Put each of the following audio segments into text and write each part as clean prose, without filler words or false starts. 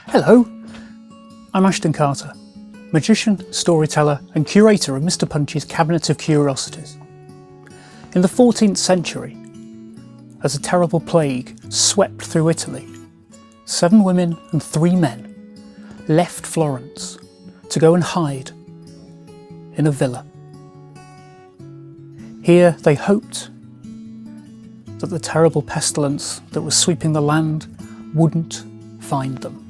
Hello, I'm Ashton Carter, magician, storyteller and curator of Mr. Punch's Cabinet of Curiosities. In the 14th century, as a terrible plague swept through Italy, 7 women and 3 men left Florence to go and hide in a villa. Here they hoped that the terrible pestilence that was sweeping the land wouldn't find them.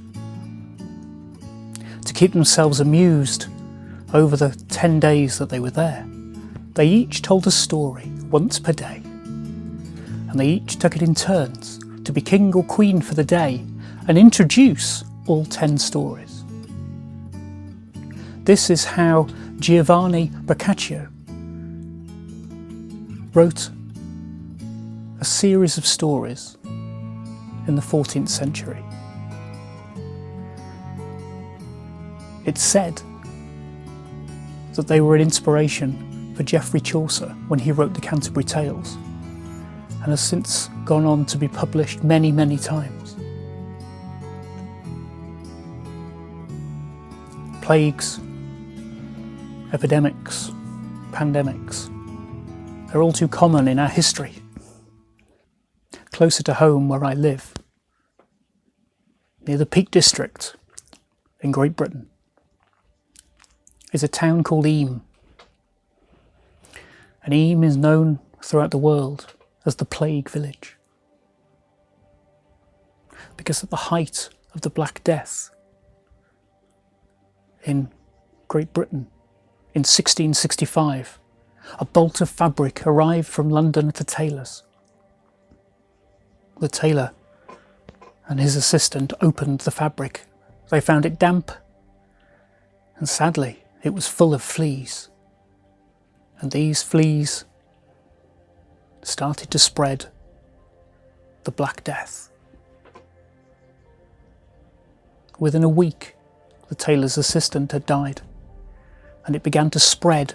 To keep themselves amused over the 10 days that they were there, they each told a story once per day, and they each took it in turns to be king or queen for the day and introduce all 10 stories. This is how Giovanni Boccaccio wrote a series of stories in the 14th century. It's said that they were an inspiration for Geoffrey Chaucer when he wrote the Canterbury Tales, and has since gone on to be published many, many times. Plagues, epidemics, pandemics, they're all too common in our history. Closer to home where I live, near the Peak District in Great Britain, is a town called Eyam. And Eyam is known throughout the world as the Plague Village, because at the height of the Black Death in Great Britain in 1665, a bolt of fabric arrived from London at a tailor's. The tailor and his assistant opened the fabric. They found it damp, and sadly it was full of fleas. And these fleas started to spread the Black Death. Within a week, the tailor's assistant had died, and it began to spread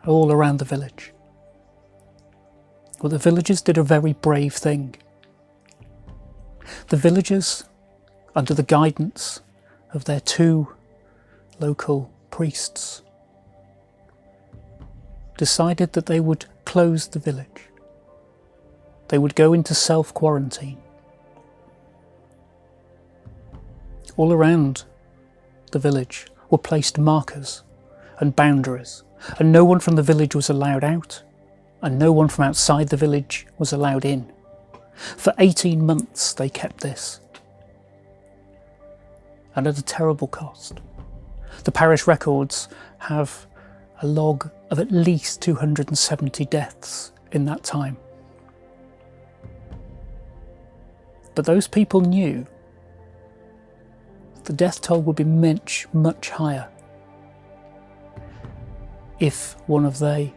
all around the village. Well, the villagers did a very brave thing. The villagers, under the guidance of their 2 local priests, decided that they would close the village. They would go into self-quarantine. All around the village were placed markers and boundaries, and no one from the village was allowed out, and no one from outside the village was allowed in. For 18 months they kept this, and at a terrible cost. The parish records have a log of at least 270 deaths in that time. But those people knew the death toll would be much, much higher if one of they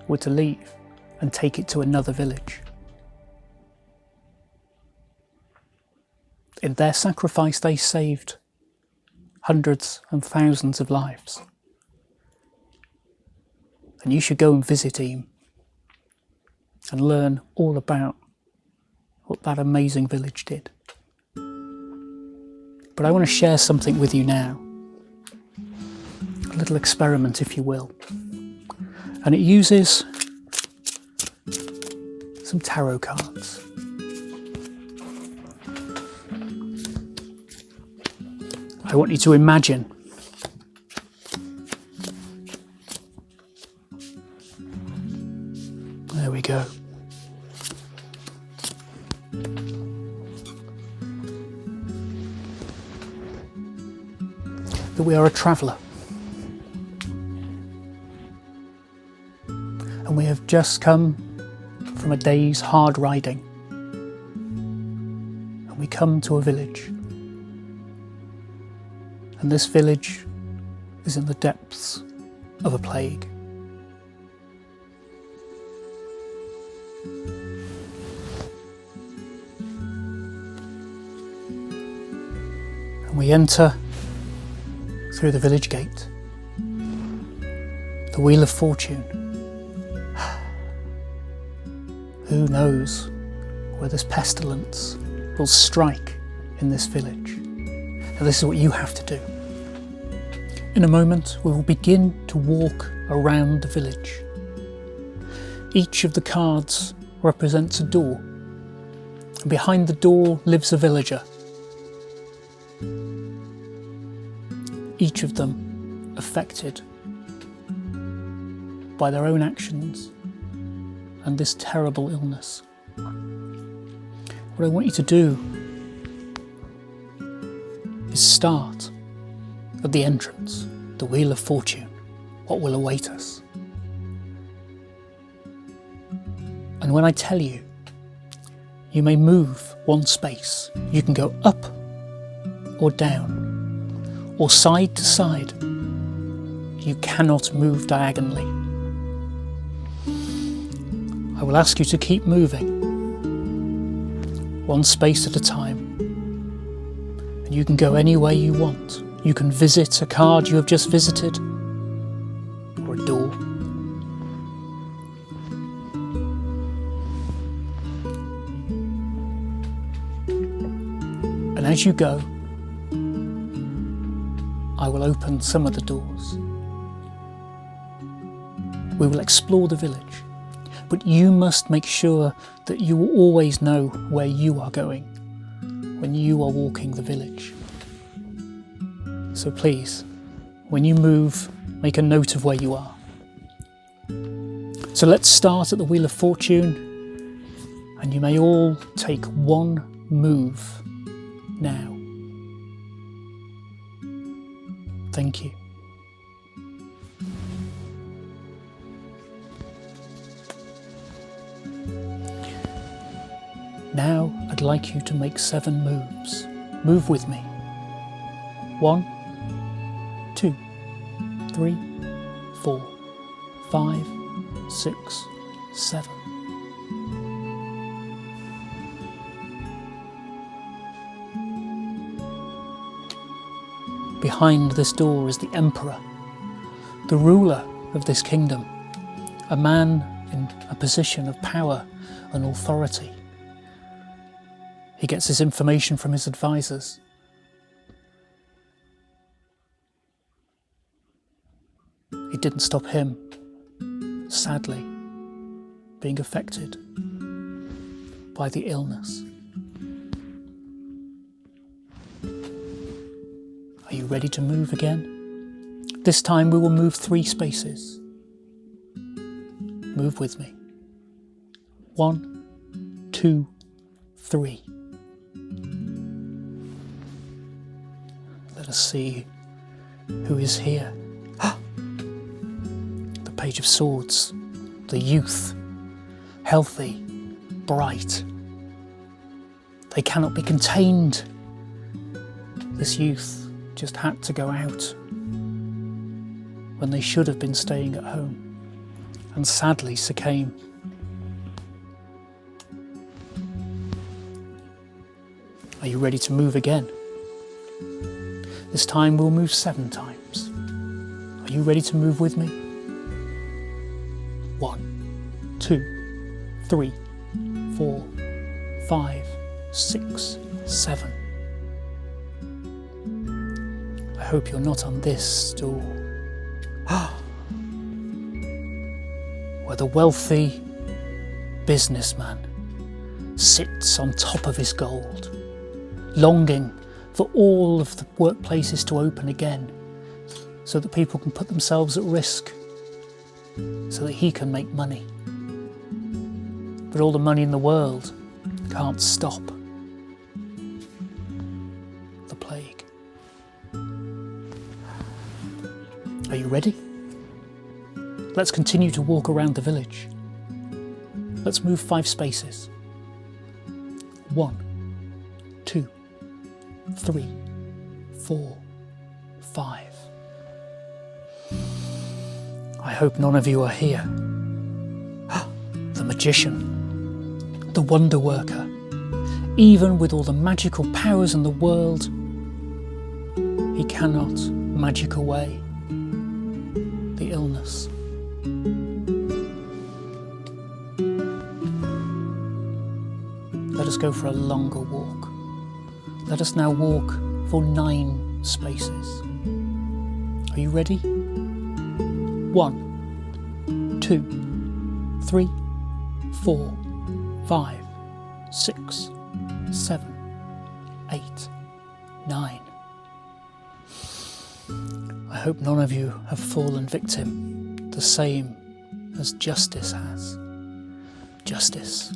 were to leave and take it to another village. In their sacrifice, they saved hundreds and thousands of lives. And you should go and visit Eyam and learn all about what that amazing village did. But I want to share something with you now. A little experiment, if you will. And it uses some tarot cards. I want you to imagine there we go. That we are a traveller, and we have just come from a day's hard riding, and we come to a village. And this village is in the depths of a plague. And we enter through the village gate. The Wheel of Fortune. Who knows where this pestilence will strike in this village? Now this is what you have to do. In a moment, we will begin to walk around the village. Each of the cards represents a door, and behind the door lives a villager. Each of them affected by their own actions and this terrible illness. What I want you to do is start at the entrance, the Wheel of Fortune, what will await us. And when I tell you, you may move one space. You can go up or down, or side to side. You cannot move diagonally. I will ask you to keep moving, one space at a time. And you can go any way you want. You can visit a card you have just visited, or a door. And as you go, I will open some of the doors. We will explore the village, but you must make sure that you will always know where you are going when you are walking the village. So please, when you move, make a note of where you are. So let's start at the Wheel of Fortune, and you may all take one move now. Thank you. Now I'd like you to make 7 moves. Move with me. 1, 2, 3, 4, 5, 6, 7. Behind this door is the Emperor, the ruler of this kingdom, a man in a position of power and authority. He gets his information from his advisors. It didn't stop him, sadly, being affected by the illness. Are you ready to move again? This time we will move 3 spaces. Move with me. 1, 2, 3. Let us see who is here. The Page of Swords, the youth, healthy, bright. They cannot be contained. This youth just had to go out when they should have been staying at home, and sadly succumbed. Are you ready to move again? This time we'll move 7 times. Are you ready to move with me? 1, 2, 3, 4, 5, 6, 7. I hope you're not on this stool. Where the wealthy businessman sits on top of his gold, longing for all of the workplaces to open again so that people can put themselves at risk, so that he can make money. But all the money in the world can't stop the plague. Are you ready? Let's continue to walk around the village. Let's move 5 spaces. 1, 2, 3, 4, 5. I hope none of you are here. The magician, the wonder worker. Even with all the magical powers in the world, he cannot magic away the illness. Let us go for a longer walk. Let us now walk for 9 spaces. Are you ready? 1, 2, 3, 4, 5, 6, 7, 8, 9. I hope none of you have fallen victim, the same as justice has. Justice.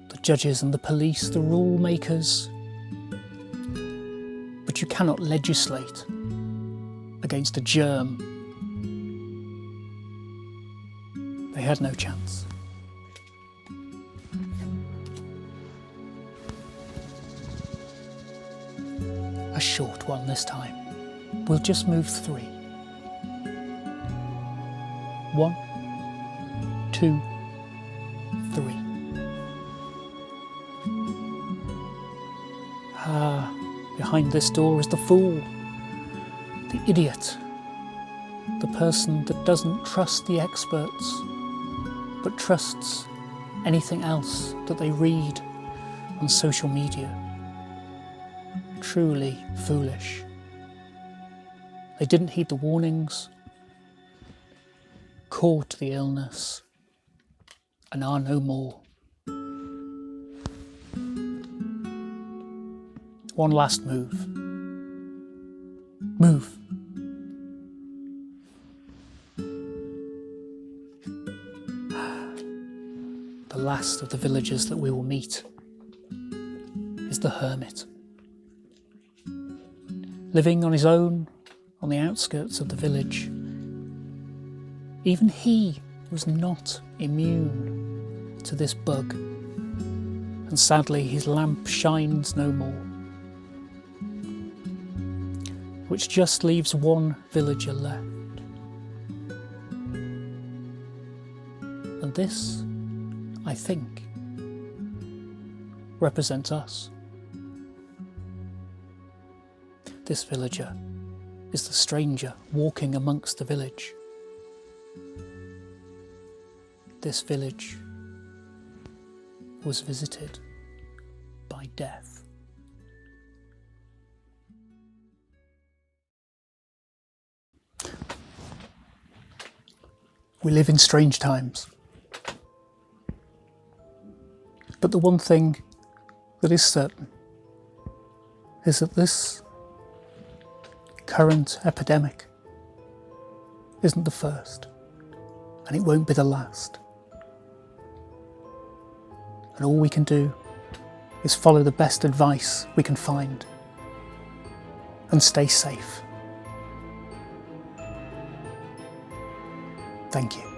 The judges and the police, the rule makers. But you cannot legislate against a germ. They had no chance. A short one this time. We'll just move 3. 1, 2, 3. Behind this door is the fool, the idiot, the person that doesn't trust the experts, but trusts anything else that they read on social media. Truly foolish. They didn't heed the warnings, caught the illness, and are no more. One last move. Move. The last of the villagers that we will meet is the hermit. Living on his own on the outskirts of the village, even he was not immune to this bug, and sadly his lamp shines no more, which just leaves one villager left. And this, I think, represents us. This villager is the stranger walking amongst the village. This village was visited by death. We live in strange times. But the one thing that is certain is that this current epidemic isn't the first, and it won't be the last. And all we can do is follow the best advice we can find and stay safe. Thank you.